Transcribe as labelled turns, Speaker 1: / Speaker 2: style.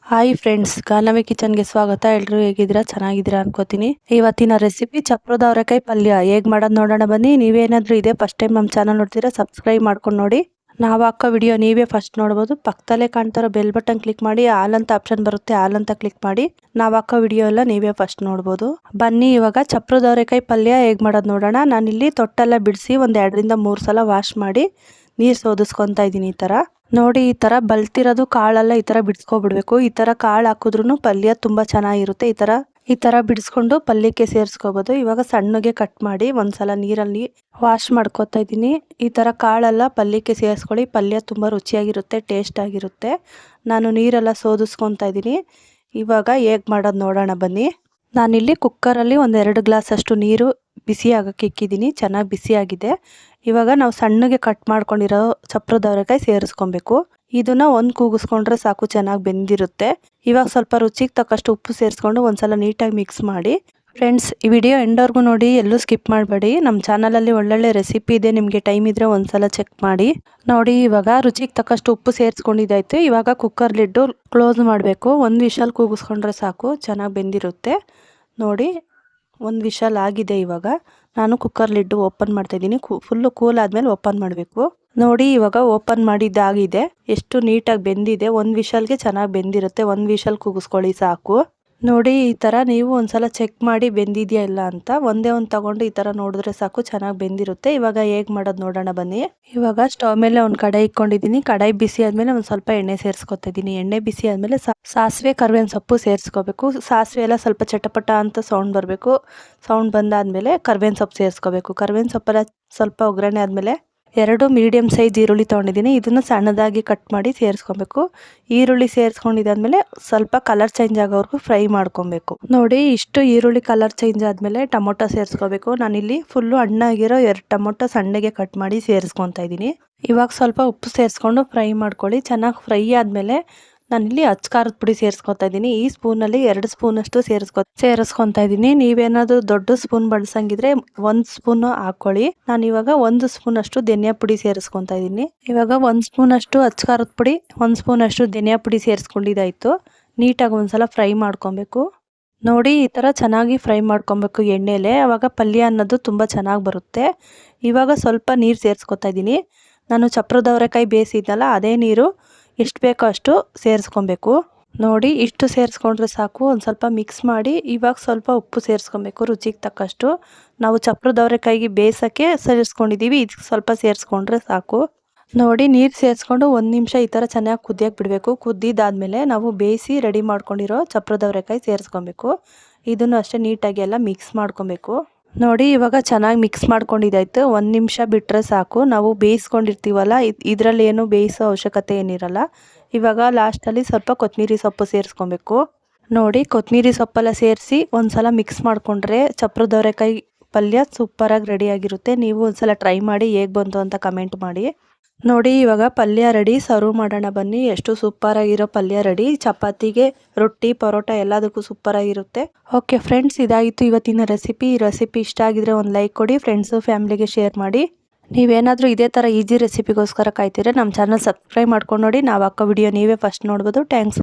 Speaker 1: Hi friends, Ganavi ಕಿಚನ್ಗೆ ಸ್ವಾಗತ. ಎಲ್ಲರೂ ಹೇಗಿದ್ದೀರಾ? ಚೆನ್ನಾಗಿದ್ದೀರಾ ಅನ್ಕೋತೀನಿ. ಇವತ್ತಿನ ರೆಸಿಪಿ ಚಪ್ರದ ಅವರೆಕಾಯಿ ಪಲ್ಯ ಹೇಗೆ ಮಾಡೋದು ನೋಡೋಣ ಬನ್ನಿ. ನೀವೇನಾದ್ರೂ ಇದೆ ಫಸ್ಟ್ ಟೈಮ್ ನಮ್ಮ ಚಾನಲ್ ನೋಡ್ತೀರಾ, ಸಬ್ಸ್ಕ್ರೈಬ್ ಮಾಡ್ಕೊಂಡು ನೋಡಿ. ನಾವು ಹಾಕೋ ವಿಡಿಯೋ ನೀವೇ ಫಸ್ಟ್ ನೋಡ್ಬೋದು. ಪಕ್ಕದಲ್ಲೇ ಕಾಣ್ತಾರೋ ಬೆಲ್ ಬಟನ್ ಕ್ಲಿಕ್ ಮಾಡಿ, ಆಲ್ ಅಂತ ಆಪ್ಷನ್ ಬರುತ್ತೆ, ಆಲ್ ಅಂತ ಕ್ಲಿಕ್ ಮಾಡಿ ನಾವು ಹಾಕೋ ವಿಡಿಯೋ ಎಲ್ಲ ನೀವೇ ಫಸ್ಟ್ ನೋಡ್ಬೋದು. ಬನ್ನಿ ಇವಾಗ ಚಪ್ರದ ಅವರೆಕಾಯಿ ಪಲ್ಯ ಹೇಗೆ ಮಾಡೋದು ನೋಡೋಣ. ನಾನಿಲ್ಲಿ ತೊಟ್ಟೆಲ್ಲ ಬಿಡಿಸಿ ಒಂದು 2 ರಿಂದ 3 ಸಲ ವಾಶ್ ಮಾಡಿ ನೀರು ಸೋದಿಸ್ಕೊತಾ ಇದ್ದೀನಿ. ಈ ಥರ ನೋಡಿ, ಈ ಥರ ಬಲ್ತಿರೋದು ಕಾಳೆಲ್ಲ ಈ ಥರ ಬಿಡಿಸ್ಕೊಬಿಡ್ಬೇಕು. ಈ ಥರ ಕಾಳು ಹಾಕಿದ್ರೂ ಪಲ್ಯ ತುಂಬ ಚೆನ್ನಾಗಿರುತ್ತೆ. ಈ ಥರ ಬಿಡಿಸ್ಕೊಂಡು ಪಲ್ಯಕ್ಕೆ ಸೇರಿಸ್ಕೋಬೋದು. ಇವಾಗ ಸಣ್ಣಗೆ ಕಟ್ ಮಾಡಿ ಒಂದ್ಸಲ ನೀರಲ್ಲಿ ವಾಶ್ ಮಾಡ್ಕೊತಾ ಇದ್ದೀನಿ. ಈ ಥರ ಕಾಳೆಲ್ಲ ಪಲ್ಯಕ್ಕೆ ಸೇರಿಸ್ಕೊಳ್ಳಿ. ಪಲ್ಯ ತುಂಬ ರುಚಿಯಾಗಿರುತ್ತೆ, ಟೇಸ್ಟ್ ಆಗಿರುತ್ತೆ. ನಾನು ನೀರೆಲ್ಲ ಸೋದಿಸ್ಕೊತಾ ಇದ್ದೀನಿ. ಇವಾಗ ಹೇಗೆ ಮಾಡೋದು ನೋಡೋಣ ಬನ್ನಿ. ನಾನಿಲ್ಲಿ ಕುಕ್ಕರಲ್ಲಿ 1-2 ಗ್ಲಾಸ್ ಅಷ್ಟು ನೀರು ಬಿಸಿ ಆಗಕ್ಕೆ ಇಕ್ಕಿದ್ದೀನಿ. ಚೆನ್ನಾಗಿ ಬಿಸಿಯಾಗಿದೆ. ಇವಾಗ ನಾವು ಸಣ್ಣಗೆ ಕಟ್ ಮಾಡ್ಕೊಂಡಿರೋ ಚಪ್ರದ ಅವರೆಕಾಯಿ ಸೇರಿಸ್ಕೊಬೇಕು. ಇದನ್ನ ಒಂದು ಕೂಗಿಸ್ಕೊಂಡ್ರೆ ಸಾಕು, ಚೆನ್ನಾಗಿ ಬೆಂದಿರುತ್ತೆ. ಇವಾಗ ಸ್ವಲ್ಪ ರುಚಿಗೆ ತಕ್ಕಷ್ಟು ಉಪ್ಪು ಸೇರಿಸ್ಕೊಂಡು ಒಂದ್ಸಲ ನೀಟಾಗಿ ಮಿಕ್ಸ್ ಮಾಡಿ. ಫ್ರೆಂಡ್ಸ್, ಈ ವಿಡಿಯೋ ಎಂಡವರೆಗೂ ನೋಡಿ, ಎಲ್ಲೂ ಸ್ಕಿಪ್ ಮಾಡಬೇಡಿ. ನಮ್ಮ ಚಾನಲಲ್ಲಿ ಒಳ್ಳೊಳ್ಳೆ ರೆಸಿಪಿ ಇದೆ, ನಿಮಗೆ ಟೈಮ್ ಇದ್ದರೆ ಒಂದ್ಸಲ ಚೆಕ್ ಮಾಡಿ ನೋಡಿ. ಇವಾಗ ರುಚಿಗೆ ತಕ್ಕಷ್ಟು ಉಪ್ಪು ಸೇರಿಸ್ಕೊಂಡಿದ್ದಾಯ್ತು. ಇವಾಗ ಕುಕ್ಕರ್ ಲಿಡ್ಡು ಕ್ಲೋಸ್ ಮಾಡಬೇಕು. 1 ವಿಷಲ್ ಕೂಗಿಸ್ಕೊಂಡ್ರೆ ಸಾಕು, ಚೆನ್ನಾಗಿ ಬೆಂದಿರುತ್ತೆ. ನೋಡಿ, 1 ವಿಷಲ್ ಆಗಿದೆ. ಇವಾಗ ನಾನು ಕುಕ್ಕರ್ ಲಿಡ್ಡು ಓಪನ್ ಮಾಡ್ತಾ ಇದ್ದೀನಿ. ಫುಲ್ಲು ಕೂಲ್ ಆದಮೇಲೆ ಓಪನ್ ಮಾಡಬೇಕು. ನೋಡಿ, ಇವಾಗ ಓಪನ್ ಮಾಡಿದ್ದಾಗಿದೆ. ಎಷ್ಟು ನೀಟಾಗಿ ಬೆಂದಿದೆ. 1 ವಿಷಲ್ಗೆ ಚೆನ್ನಾಗಿ ಬೆಂದಿರುತ್ತೆ. 1 ವಿಷಲ್ ಕೂಗಿಸ್ಕೊಳ್ಳಿ ಸಾಕು. ನೋಡಿ, ಈ ಥರ ನೀವು ಒಂದ್ಸಲ ಚೆಕ್ ಮಾಡಿ ಬೆಂದಿದೆಯಾ ಇಲ್ಲ ಅಂತ. ಒಂದೇ ಒಂದು ತಗೊಂಡು ಈ ಥರ ನೋಡಿದ್ರೆ ಸಾಕು, ಚೆನ್ನಾಗಿ ಬೆಂದಿರುತ್ತೆ. ಇವಾಗ ಹೇಗೆ ಮಾಡೋದು ನೋಡೋಣ ಬನ್ನಿ. ಇವಾಗ ಸ್ಟವ್ ಮೇಲೆ ಒಂದು ಕಡಾಯಿ ಇಟ್ಕೊಂಡಿದ್ದೀನಿ. ಕಡಾಯಿ ಬಿಸಿ ಆದಮೇಲೆ ಒಂದು ಸ್ವಲ್ಪ ಎಣ್ಣೆ ಸೇರಿಸ್ಕೊತಾ ಇದ್ದೀನಿ. ಎಣ್ಣೆ ಬಿಸಿ ಆದಮೇಲೆ ಸಾಸಿವೆ, ಕರಿಬೇವಿನ ಸೊಪ್ಪು ಸೇರಿಸ್ಕೋಬೇಕು. ಸಾಸಿವೆ ಎಲ್ಲ ಸ್ವಲ್ಪ ಚಟಪಟ ಅಂತ ಸೌಂಡ್ ಬರಬೇಕು. ಸೌಂಡ್ ಬಂದಾದಮೇಲೆ ಕರಿಬೇವಿನ ಸೊಪ್ಪು ಸೇರಿಸ್ಕೋಬೇಕು. ಕರಿಬೇವಿನ ಸೊಪ್ಪೆಲ್ಲ ಸ್ವಲ್ಪ ಒಗ್ಗರಣೆ ಆದಮೇಲೆ 2 ಮೀಡಿಯಮ್ ಸೈಜ್ ಈರುಳ್ಳಿ ತೊಗೊಂಡಿದ್ದೀನಿ. ಇದನ್ನು ಸಣ್ಣದಾಗಿ ಕಟ್ ಮಾಡಿ ಸೇರಿಸ್ಕೊಬೇಕು. ಈರುಳ್ಳಿ ಸೇರಿಸ್ಕೊಂಡಿದ್ದಾದ್ಮೇಲೆ ಸ್ವಲ್ಪ ಕಲರ್ ಚೇಂಜ್ ಆಗೋವರೆಗೂ ಫ್ರೈ ಮಾಡ್ಕೊಬೇಕು. ನೋಡಿ, ಇಷ್ಟು ಈರುಳ್ಳಿ ಕಲರ್ ಚೇಂಜ್ ಆದಮೇಲೆ ಟೊಮೊಟೊ ಸೇರಿಸ್ಕೋಬೇಕು. ನಾನಿಲ್ಲಿ ಫುಲ್ಲು ಹಣ್ಣಾಗಿರೋ 2 ಟೊಮೊಟೊ ಸಣ್ಣಗೆ ಕಟ್ ಮಾಡಿ ಸೇರಿಸ್ಕೊತಾ ಇದ್ದೀನಿ. ಇವಾಗ ಸ್ವಲ್ಪ ಉಪ್ಪು ಸೇರಿಸ್ಕೊಂಡು ಫ್ರೈ ಮಾಡ್ಕೊಳ್ಳಿ. ಚೆನ್ನಾಗಿ ಫ್ರೈ ಆದಮೇಲೆ ನಾನಿಲ್ಲಿ ಖಾರದ ಪುಡಿ ಸೇರಿಸ್ಕೊತಾ ಇದ್ದೀನಿ. ಈ ಸ್ಪೂನಲ್ಲಿ 2 ಸ್ಪೂನಷ್ಟು ಸೇರಿಸ್ಕೊತಾ ಇದ್ದೀನಿ. ನೀವೇನಾದರೂ ದೊಡ್ಡ ಸ್ಪೂನ್ ಬಳಸಂಗಿದ್ರೆ 1 ಸ್ಪೂನು ಹಾಕ್ಕೊಳ್ಳಿ. ನಾನು ಇವಾಗ 1 ಸ್ಪೂನ್ ಅಷ್ಟು ಧನಿಯಾ ಪುಡಿ ಸೇರಿಸ್ಕೊತಾ ಇದ್ದೀನಿ. ಇವಾಗ 1 ಸ್ಪೂನ್ ಅಷ್ಟು ಖಾರದ ಪುಡಿ, 1 ಸ್ಪೂನ್ ಅಷ್ಟು ಧನಿಯಾ ಪುಡಿ ಸೇರಿಸ್ಕೊಂಡಿದ್ದಾಯ್ತು. ನೀಟಾಗಿ ಒಂದ್ಸಲ ಫ್ರೈ ಮಾಡ್ಕೊಬೇಕು. ನೋಡಿ, ಈ ಥರ ಚೆನ್ನಾಗಿ ಫ್ರೈ ಮಾಡ್ಕೊಬೇಕು ಎಣ್ಣೆಲೆ. ಆವಾಗ ಪಲ್ಯ ಅನ್ನೋದು ತುಂಬ ಚೆನ್ನಾಗಿ ಬರುತ್ತೆ. ಇವಾಗ ಸ್ವಲ್ಪ ನೀರು ಸೇರಿಸ್ಕೊತಾ ಇದ್ದೀನಿ. ನಾನು ಚಪ್ರದ ಅವರೆಕಾಯಿ ಬೇಯಿಸಿದ್ನಲ್ಲ, ಅದೇ ನೀರು ಎಷ್ಟು ಬೇಕೋ ಅಷ್ಟು ಸೇರಿಸ್ಕೊಬೇಕು. ನೋಡಿ, ಇಷ್ಟು ಸೇರಿಸ್ಕೊಂಡ್ರೆ ಸಾಕು. ಒಂದು ಸ್ವಲ್ಪ ಮಿಕ್ಸ್ ಮಾಡಿ ಇವಾಗ ಸ್ವಲ್ಪ ಉಪ್ಪು ಸೇರಿಸ್ಕೊಬೇಕು ರುಚಿಗೆ ತಕ್ಕಷ್ಟು. ನಾವು ಚಪ್ರದ ಅವರೆಕಾಯಿಗೆ ಬೇಯಿಸೋಕ್ಕೆ ಸೇರಿಸ್ಕೊಂಡಿದ್ದೀವಿ, ಇದಕ್ಕೆ ಸ್ವಲ್ಪ ಸೇರಿಸ್ಕೊಂಡ್ರೆ ಸಾಕು. ನೋಡಿ, ನೀರು ಸೇರಿಸ್ಕೊಂಡು 1 ನಿಮಿಷ ಈ ಥರ ಚೆನ್ನಾಗಿ ಕುದಿಯಕ್ಕೆ ಬಿಡಬೇಕು. ಕುದ್ದಿದ್ದಾದಮೇಲೆ ನಾವು ಬೇಯಿಸಿ ರೆಡಿ ಮಾಡ್ಕೊಂಡಿರೋ ಚಪ್ರದ ಅವರೆಕಾಯಿ ಸೇರಿಸ್ಕೊಬೇಕು. ಇದನ್ನು ಅಷ್ಟೇ ನೀಟಾಗಿ ಎಲ್ಲ ಮಿಕ್ಸ್ ಮಾಡ್ಕೊಬೇಕು. ನೋಡಿ, ಇವಾಗ ಚೆನ್ನಾಗಿ ಮಿಕ್ಸ್ ಮಾಡ್ಕೊಂಡಿದ್ದಾಯ್ತು. 1 ನಿಮಿಷ ಬಿಟ್ಟರೆ ಸಾಕು. ನಾವು ಬೇಯಿಸ್ಕೊಂಡಿರ್ತೀವಲ್ಲ, ಇದರಲ್ಲಿ ಏನು ಬೇಯಿಸೋ ಅವಶ್ಯಕತೆ ಏನಿರಲ್ಲ. ಇವಾಗ ಲಾಸ್ಟಲ್ಲಿ ಸ್ವಲ್ಪ ಕೊತ್ತಂಬರಿ ಸೊಪ್ಪು ಸೇರಿಸ್ಕೊಬೇಕು. ನೋಡಿ, ಕೊತ್ತಂಬರಿ ಸೊಪ್ಪೆಲ್ಲ ಸೇರಿಸಿ ಒಂದ್ಸಲ ಮಿಕ್ಸ್ ಮಾಡಿಕೊಂಡ್ರೆ ಚಪ್ರದ ಅವರೆಕಾಯಿ ಪಲ್ಯ ಸೂಪರಾಗಿ ರೆಡಿಯಾಗಿರುತ್ತೆ. ನೀವು ಒಂದ್ಸಲ ಟ್ರೈ ಮಾಡಿ, ಹೇಗೆ ಬಂತು ಅಂತ ಕಮೆಂಟ್ ಮಾಡಿ. ನೋಡಿ, ಇವಾಗ ಪಲ್ಯ ರೆಡಿ. ಸರ್ವ್ ಮಾಡೋಣ ಬನ್ನಿ. ಎಷ್ಟು ಸೂಪರಾಗಿರೋ ಪಲ್ಯ ರೆಡಿ. ಚಪಾತಿಗೆ, ರೊಟ್ಟಿ, ಪರೋಟ ಎಲ್ಲದಕ್ಕೂ ಸೂಪರಾಗಿರುತ್ತೆ. ಓಕೆ ಫ್ರೆಂಡ್ಸ್, ಇದಾಗಿತ್ತು ಇವತ್ತಿನ ರೆಸಿಪಿ. ಈ ರೆಸಿಪಿ ಇಷ್ಟ ಆಗಿದ್ರೆ ಒಂದು ಲೈಕ್ ಕೊಡಿ. ಫ್ರೆಂಡ್ಸು ಫ್ಯಾಮಿಲಿಗೆ ಶೇರ್ ಮಾಡಿ. ನೀವೇನಾದರೂ ಇದೇ ಥರ ಈಸಿ ರೆಸಿಪಿಗೋಸ್ಕರ ಕಾಯ್ತಿದ್ರೆ ನಮ್ಮ ಚಾನಲ್ ಸಬ್ಸ್ಕ್ರೈಬ್ ಮಾಡ್ಕೊಂಡು ನೋಡಿ. ನಾವು ಹಾಕೋ ವಿಡಿಯೋ ನೀವೇ ಫಸ್ಟ್ ನೋಡ್ಬೋದು. ಥ್ಯಾಂಕ್ಸ್.